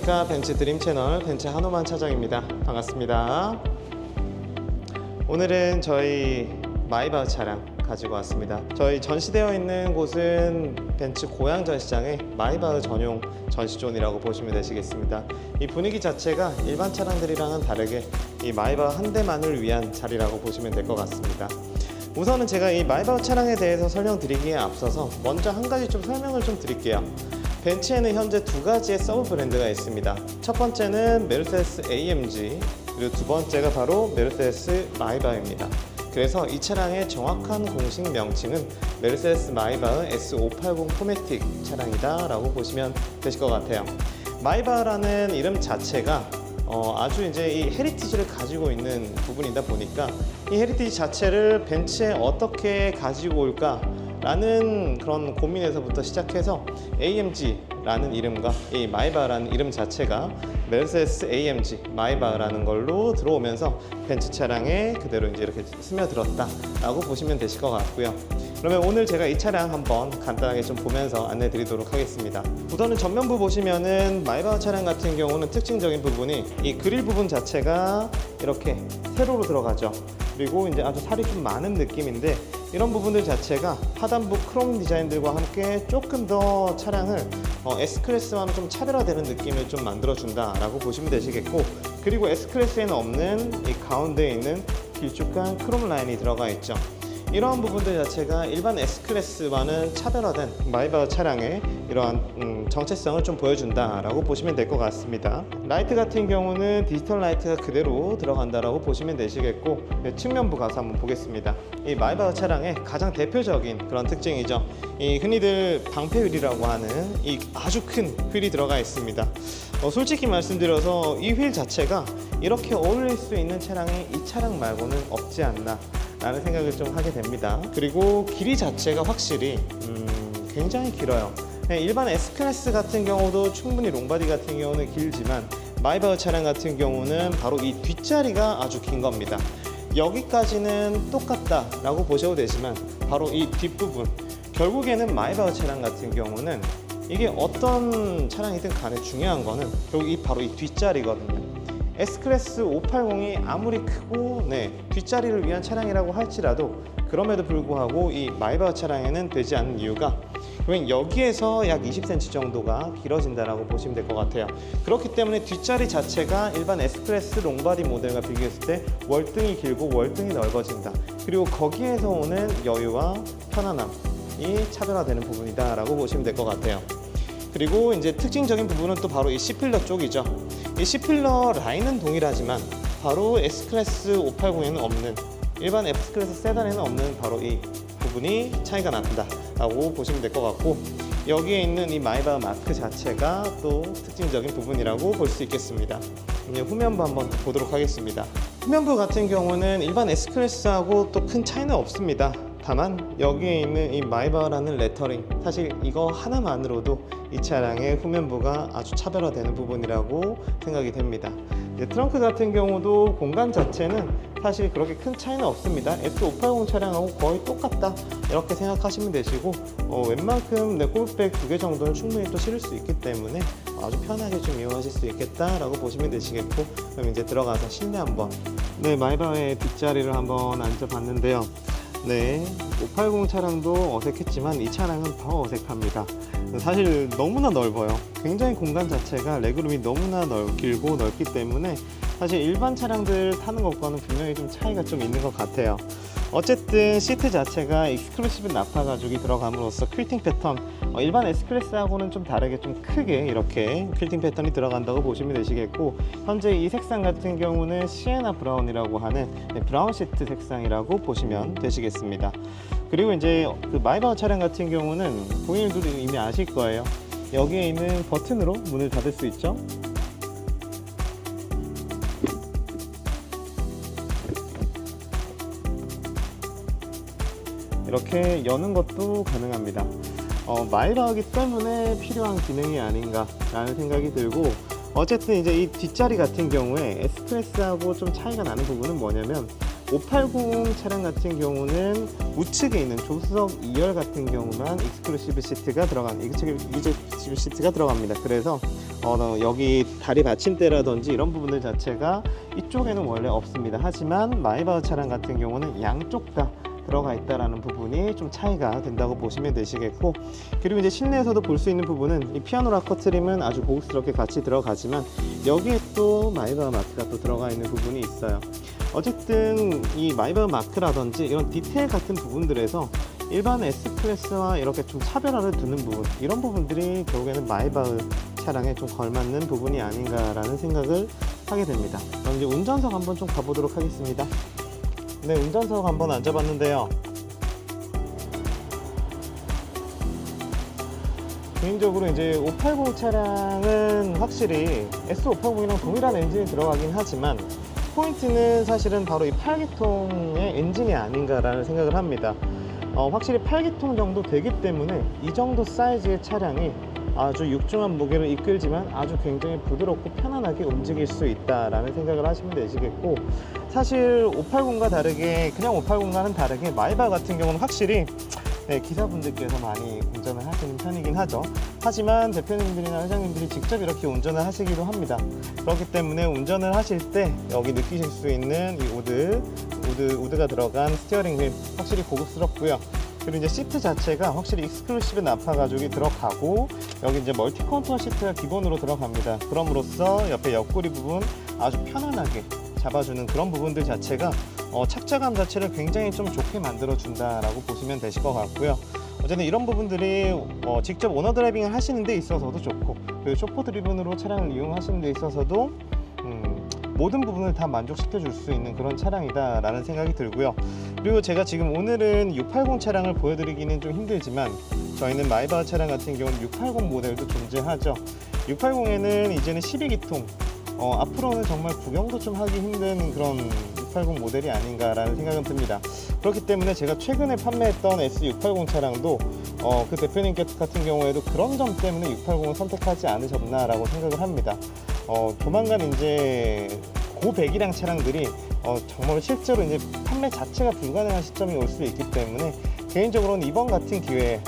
안녕하십니까. 벤츠 드림 채널 벤츠 한호만 차장입니다. 반갑습니다. 오늘은 저희 마이바흐 차량 가지고 왔습니다. 저희 전시되어 있는 곳은 벤츠 고양 전시장의 마이바흐 전용 전시존이라고 보시면 되시겠습니다. 이 분위기 자체가 일반 차량들이랑은 다르게 이 마이바흐 한 대만을 위한 자리라고 보시면 될 것 같습니다. 우선은 제가 이 마이바흐 차량에 대해서 설명드리기에 앞서서 먼저 한 가지 좀 설명을 좀 드릴게요. 벤츠에는 현재 두 가지의 서브 브랜드가 있습니다. 첫 번째는 메르세데스 AMG, 그리고 두 번째가 바로 메르세데스 마이바흐입니다. 그래서 이 차량의 정확한 공식 명칭은 메르세데스 마이바흐 S580 포매틱 차량이다 라고 보시면 되실 것 같아요. 마이바흐라는 이름 자체가 아주 이제 이 헤리티지를 가지고 있는 부분이다 보니까 이 헤리티지 자체를 벤츠에 어떻게 가지고 올까 라는 그런 고민에서부터 시작해서 AMG라는 이름과 이 마이바흐라는 이름 자체가 메르세데스 AMG 마이바흐라는 걸로 들어오면서 벤츠 차량에 그대로 이제 이렇게 스며들었다 라고 보시면 되실 것 같고요. 그러면 오늘 제가 이 차량 한번 간단하게 좀 보면서 안내 드리도록 하겠습니다. 우선은 전면부 보시면은 마이바흐 차량 같은 경우는 특징적인 부분이 이 그릴 부분 자체가 이렇게 세로로 들어가죠. 그리고 이제 아주 살이 좀 많은 느낌인데 이런 부분들 자체가 하단부 크롬 디자인들과 함께 조금 더 차량을 S클래스와는 좀 차별화되는 느낌을 좀 만들어준다 라고 보시면 되시겠고, 그리고 S클래스에는 없는 이 가운데에 있는 길쭉한 크롬 라인이 들어가 있죠. 이러한 부분들 자체가 일반 S클래스와는 차별화된 마이바흐 차량의 이러한 정체성을 좀 보여준다 라고 보시면 될 것 같습니다. 라이트 같은 경우는 디지털 라이트가 그대로 들어간다라고 보시면 되시겠고, 측면부 가서 한번 보겠습니다. 이 마이바흐 차량의 가장 대표적인 그런 특징이죠. 이 흔히들 방패 휠이라고 하는 이 아주 큰 휠이 들어가 있습니다. 솔직히 말씀드려서 이 휠 자체가 이렇게 어울릴 수 있는 차량이 이 차량 말고는 없지 않나 라는 생각을 좀 하게 됩니다. 그리고 길이 자체가 확실히 굉장히 길어요. 일반 S클래스 같은 경우도 충분히 롱바디 같은 경우는 길지만 마이바흐 차량 같은 경우는 바로 이 뒷자리가 아주 긴 겁니다. 여기까지는 똑같다 라고 보셔도 되지만 바로 이 뒷부분, 결국에는 마이바흐 차량 같은 경우는 이게 어떤 차량이든 간에 중요한 거는 결국 바로 이 뒷자리거든요. S클래스 580이 아무리 크고 뒷자리를 위한 차량이라고 할지라도 그럼에도 불구하고 이 마이바흐 차량에는 되지 않는 이유가 여기에서 약 20cm 정도가 길어진다라고 보시면 될 것 같아요. 그렇기 때문에 뒷자리 자체가 일반 S클래스 롱바디 모델과 비교했을 때 월등히 길고 월등히 넓어진다. 그리고 거기에서 오는 여유와 편안함이 차별화되는 부분이다 라고 보시면 될 것 같아요. 그리고 이제 특징적인 부분은 또 바로 이 C필러 쪽이죠. 이 C필러 라인은 동일하지만 바로 S클래스 580에는 없는, 일반 F클래스 세단에는 없는 바로 이 부분이 차이가 난다 라고 보시면 될 것 같고, 여기에 있는 이 마이바흐 마크 자체가 또 특징적인 부분이라고 볼 수 있겠습니다. 이제 후면부 한번 보도록 하겠습니다. 후면부 같은 경우는 일반 S클래스하고 또 큰 차이는 없습니다. 다만 여기에 있는 이 마이바흐라는 레터링, 사실 이거 하나만으로도 이 차량의 후면부가 아주 차별화되는 부분이라고 생각이 됩니다. 트렁크 같은 경우도 공간 자체는 사실 그렇게 큰 차이는 없습니다. S580 차량하고 거의 똑같다 이렇게 생각하시면 되시고, 웬만큼 골프백 2개 정도는 충분히 또 실을 수 있기 때문에 아주 편하게 좀 이용하실 수 있겠다 라고 보시면 되시겠고, 그럼 이제 들어가서 실내 한번 마이바흐의 뒷자리를 한번 앉아봤는데요. 580 차량도 어색했지만 이 차량은 더 어색합니다. 사실 너무나 넓어요. 굉장히 공간 자체가 레그룸이 너무나 길고 넓기 때문에 사실 일반 차량들 타는 것과는 분명히 좀 차이가 좀 있는 것 같아요. 어쨌든 시트 자체가 익스클루시브 나파 가죽이 들어감으로써 퀼팅 패턴, 일반 S클래스하고는 좀 다르게 좀 크게 이렇게 퀼팅 패턴이 들어간다고 보시면 되시겠고, 현재 이 색상 같은 경우는 시에나 브라운이라고 하는 브라운 시트 색상이라고 보시면 되시겠습니다. 그리고 이제 그 마이바흐 차량 같은 경우는 고객님들도 이미 아실 거예요. 여기에 있는 버튼으로 문을 닫을 수 있죠. 이렇게 여는 것도 가능합니다. 마이바흐이기 때문에 필요한 기능이 아닌가 라는 생각이 들고, 어쨌든 이제 이 뒷자리 같은 경우에 S클래스하고 좀 차이가 나는 부분은 뭐냐면 580 차량 같은 경우는 우측에 있는 조수석 2열 같은 경우만 익스클루시브 시트가 들어갑니다. 그래서 여기 다리 받침대라든지 이런 부분들 자체가 이쪽에는 원래 없습니다. 하지만 마이바흐 차량 같은 경우는 양쪽 다 들어가 있다라는 부분이 좀 차이가 된다고 보시면 되시겠고, 그리고 이제 실내에서도 볼 수 있는 부분은 이 피아노 락커 트림은 아주 고급스럽게 같이 들어가지만 여기에 또 마이바흐 마크가 또 들어가 있는 부분이 있어요. 어쨌든 이 마이바흐 마크라든지 이런 디테일 같은 부분들에서 일반 S클래스와 이렇게 좀 차별화를 두는 부분, 이런 부분들이 결국에는 마이바흐 차량에 좀 걸맞는 부분이 아닌가라는 생각을 하게 됩니다. 그럼 이제 운전석 한번 좀 가보도록 하겠습니다. 네, 운전석 한번 앉아봤는데요. 개인적으로 이제 580 차량은 확실히 S580이랑 동일한 엔진이 들어가긴 하지만 포인트는 사실은 바로 이 8기통의 엔진이 아닌가라는 생각을 합니다. 확실히 8기통 정도 되기 때문에 이 정도 사이즈의 차량이 아주 육중한 무게를 이끌지만 아주 굉장히 부드럽고 편안하게 움직일 수 있다라는 생각을 하시면 되시겠고, 사실 580과 다르게, 그냥 580과는 다르게 마이바흐 같은 경우는 확실히 기사분들께서 많이 운전을 하시는 편이긴 하죠. 하지만 대표님들이나 회장님들이 직접 이렇게 운전을 하시기도 합니다. 그렇기 때문에 운전을 하실 때 여기 느끼실 수 있는 이 우드가 들어간 스티어링 휠 확실히 고급스럽고요. 그리고 이제 시트 자체가 확실히 익스클루시브 나파 가죽이 들어가고, 여기 이제 멀티 컨투어 시트가 기본으로 들어갑니다. 그럼으로써 옆에 옆구리 부분 아주 편안하게 잡아주는 그런 부분들 자체가 착자감 자체를 굉장히 좀 좋게 만들어 준다라고 보시면 되실 것 같고요. 어쨌든 이런 부분들이 직접 오너 드라이빙을 하시는 데 있어서도 좋고, 그리고 쇼퍼 드리븐으로 차량을 이용하시는 데 있어서도 모든 부분을 다 만족시켜 줄 수 있는 그런 차량이다 라는 생각이 들고요. 그리고 제가 지금 오늘은 680 차량을 보여드리기는 좀 힘들지만 저희는 마이바흐 차량 같은 경우는 680 모델도 존재하죠. 680에는 이제는 12기통, 앞으로는 정말 구경도 좀 하기 힘든 그런 680 모델이 아닌가라는 생각은 듭니다. 그렇기 때문에 제가 최근에 판매했던 S680 차량도 그 대표님 같은 경우에도 그런 점 때문에 680을 선택하지 않으셨나라고 생각을 합니다. 조만간 이제 고배기량 차량들이 정말 실제로 이제 판매 자체가 불가능한 시점이 올 수 있기 때문에 개인적으로는 이번 같은 기회에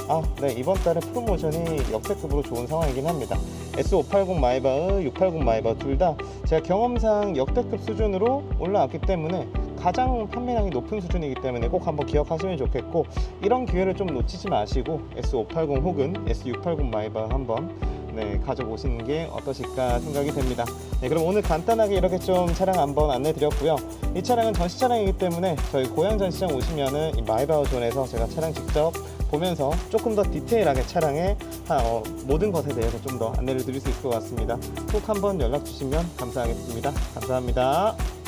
이번 달에 프로모션이 역대급으로 좋은 상황이긴 합니다. S580 마이바흐, 680 마이바흐 둘 다 제가 경험상 역대급 수준으로 올라왔기 때문에 가장 판매량이 높은 수준이기 때문에 꼭 한번 기억하시면 좋겠고, 이런 기회를 좀 놓치지 마시고 S580 혹은 S680 마이바흐 한번 가져보시는 게 어떠실까 생각이 됩니다. 그럼 오늘 간단하게 이렇게 좀 차량 한번 안내 드렸고요. 이 차량은 전시 차량이기 때문에 저희 고양 전시장 오시면은 이 마이바흐 존에서 제가 차량 직접 보면서 조금 더 디테일하게 차량의 모든 것에 대해서 좀 더 안내를 드릴 수 있을 것 같습니다. 꼭 한번 연락 주시면 감사하겠습니다. 감사합니다.